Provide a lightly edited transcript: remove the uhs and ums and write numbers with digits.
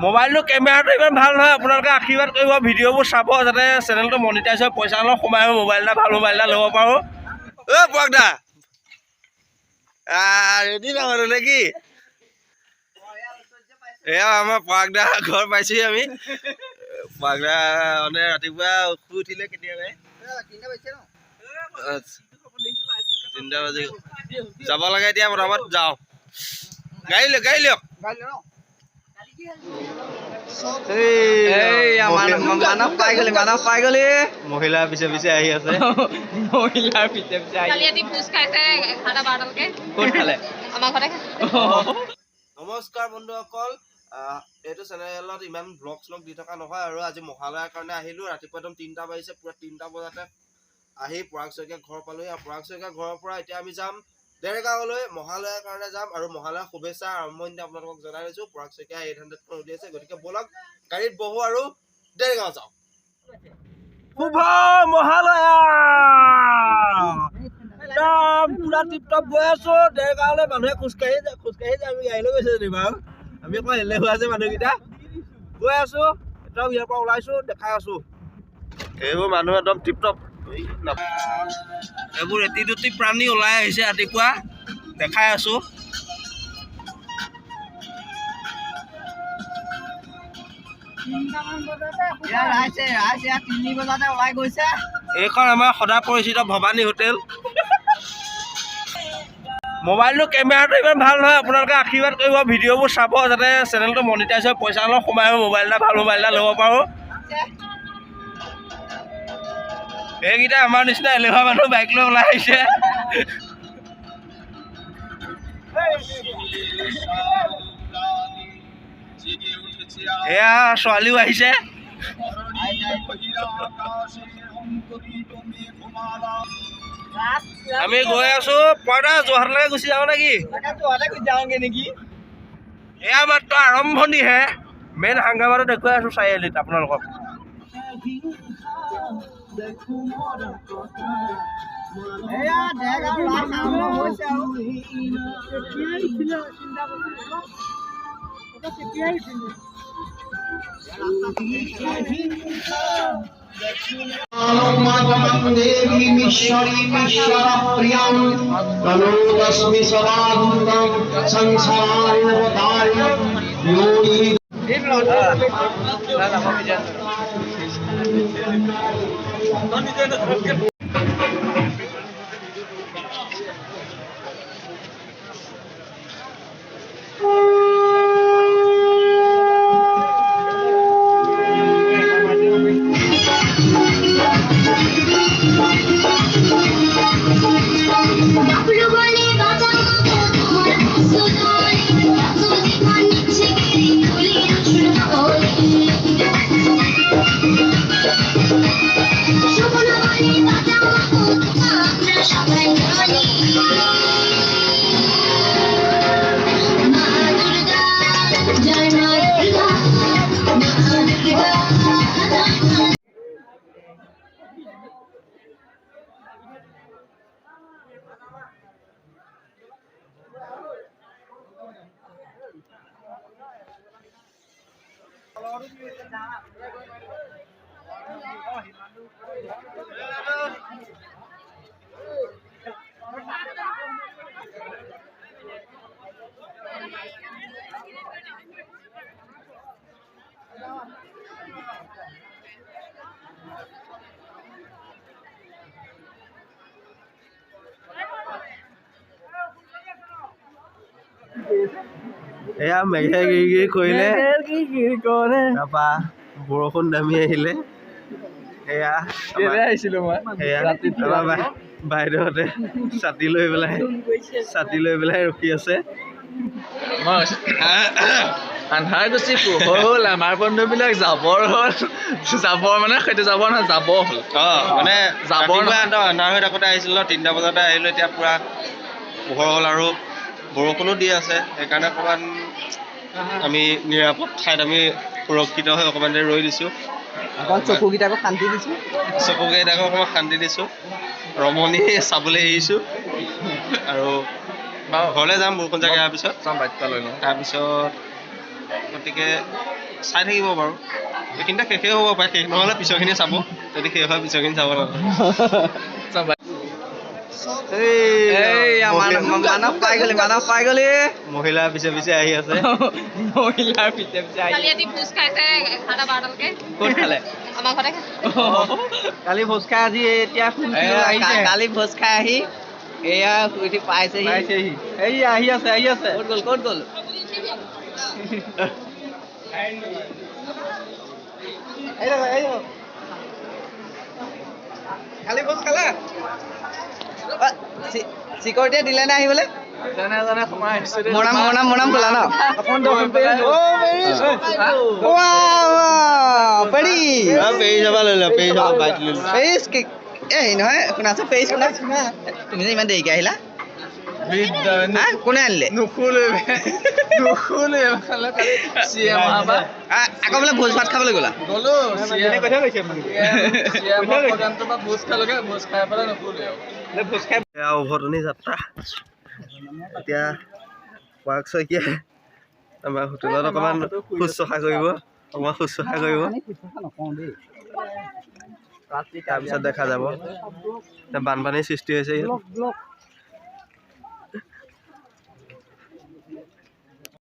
মোবাইলটো কেমেৰাটো ইমান ভাল নহয়, আপোনালোকে আশীৰ্বাদ কৰিব, ভিডিঅ'বোৰ চাব যাতে চেনেলটো মনিটাইজ হয়, পইচা অলপ সোমাই মোবাইল এটা ভাল মোবাইল এটা ল'ব পাৰোঁ। অ' পৰাগদা ৰেডি নহয় নেকি? এয়া আমাৰ পৰাগদা ঘৰ পাইছোহি আমি। পৰাগদা মানে ৰাতিপুৱা শুই উঠিলে কেতিয়াবা 3টা বাজি যাব লাগে, এতিয়া পটাপট যাওঁ। গাড়ী লিয়ক মানৱ পাই গলি মহিলাৰ পিছে পিছে আহি আছে। মহিলাৰ পিছে নমস্কাৰ বন্ধুসকল, এইটো চেনেলত ইমান ব্লগ শ্লগ দি থকা নহয় আৰু আজি মহালয়াৰ কাৰণে আহিলো। ৰাতিপুৱা একদম 3টা বাজিছে, পুৰা 3টা বজাতে আহি পৰাগ শইকীয়া ঘৰ পালোহি। আৰু পৰাগ শইকীয়া ঘৰৰ পৰা এতিয়া আমি যাম দেৰগাঁৱলৈ, মহালয়াৰ কাৰণে যাম। আৰু মহালয়াৰ শুভেচ্ছা আৰম্ভণিতে আপোনালোকক জনাই দিছো। পৰাগ শইকীয়া 800খন উলিয়াইছে, গতিকে ব'লক গাড়ীত বহো আৰু দেৰগাঁও যাওঁ। শুভ মহালয়া! একদম পুৰা টিপটপ গৈ আছো দেৰগাঁৱলৈ। মানুহে খোজকাঢ়ি যায়, আমি গাড়ী লৈ গৈছো যেনিবা। আমি অকণ এলেহুৱা যে মানুহকেইটা গৈ আছো। একদম ইয়াৰ পৰা ওলাইছো, দেখাই আছো এইবোৰ মানুহ একদম টিপটপ। এইবোৰ এটি দুটি প্ৰাণী ওলাই আহিছে ৰাতিপুৱা, দেখাই আছো। এইখন আমাৰ সদা পৰিচিত ভৱানী হোটেল। মোবাইলটো কেমেৰাটো ইমান ভাল নহয়, আপোনালোকে আশীৰ্বাদ কৰিব, ভিডিঅ'বোৰ চাব যাতে চেনেলটো মনিটাইজ হয়, পইচা অলপ সোমাই মোবাইল এটা ভাল মোবাইল এটা ল'ব পাৰোঁ। এইকেইটা আমাৰ নিচিনা এলেহুৱা মানুহ বাইক লৈ ওলাই আহিছে। এয়া ছোৱালীও আহিছে। আমি গৈ আছো পইতা যোৰহাটলৈকে গুচি যাওঁ নেকি? এয়া মাত্ৰ আৰম্ভণিহে, মেইন হাংগামাটো দেখুৱাই আছো চাৰিআলিত আপোনালোকক। এয়া মেঘে গিৰি কৰিলে, তাৰপা বৰষুণ নামি আহিলে। এয়া আহিছিলো মই, বাইদেউহঁতে ছাতি লৈ পেলাই ৰখি আছে। আন্ধাৰ গুচি পোহৰ হ'ল, আমাৰ বন্ধুবিলাক জাবৰ হ'ল। জাবৰ মানে সেইটো জাবৰ নহয়, যাব হ'ল। মানে জাবৰ আন্ধাৰ হৈ থাকোঁতে আহিছিলোঁ, 3টা বজাতে আহিলোঁ। এতিয়া পুৰা পোহৰ হ'ল আৰু বৰষুণো দি আছে। সেইকাৰণে অকণমান আমি নিৰাপদ ঠাইত আমি সুৰক্ষিত হৈ অকণমান দেৰি ৰৈ দিছোঁ। চকুকেইটাকো শান্তি অকণমান শান্তি দিছোঁ। ৰমণী চাবলৈ এৰিছোঁ আৰু ঘৰলৈ যাম বৰষুণ জাগে অহাৰ পিছত। তাৰপিছত গতিকে চাই থাকিব বাৰু এইখিনিতে শেষেই হ'ব পাৰে শেষ নহ'লে পিছৰখিনি চাব যদি শেষ হয় পিছৰখিনি চাব নালাগে মানৱ পাই গলি মহিলাৰ পিছে পিছে আহি আছে মহিলাৰ পিছে পিছে কালি ৰাতি ভোজ খাইছে 11:12লৈকে ক'ত খালে আমাৰ ঘৰতে কালি ভোজ খাই আজি এতিয়া কালি ভোজ খাই আহি এয়া উঠি পাইছেহি এই আহি আছে ক'ত গ'ল কালি ভোজ খালে চিকিউৰিটিয়ে দিলে নে আহিবলৈ মৰাম খোলা ন এই নহয় শুনাচোন পেৰিছ শুনা তুমি যে ইমান দেৰিকে আহিলা কোনে আনিলে আকৌ বোলে ভোজ ভাত খাবলৈ গ'লা উভতনি যাত্ৰা এতিয়া পৰাগ শইকীয়াই আমাৰ হোটেলত অকণমান শুশ্ৰূষা কৰিব তাৰপিছত দেখা যাব বানপানীৰ সৃষ্টি হৈছে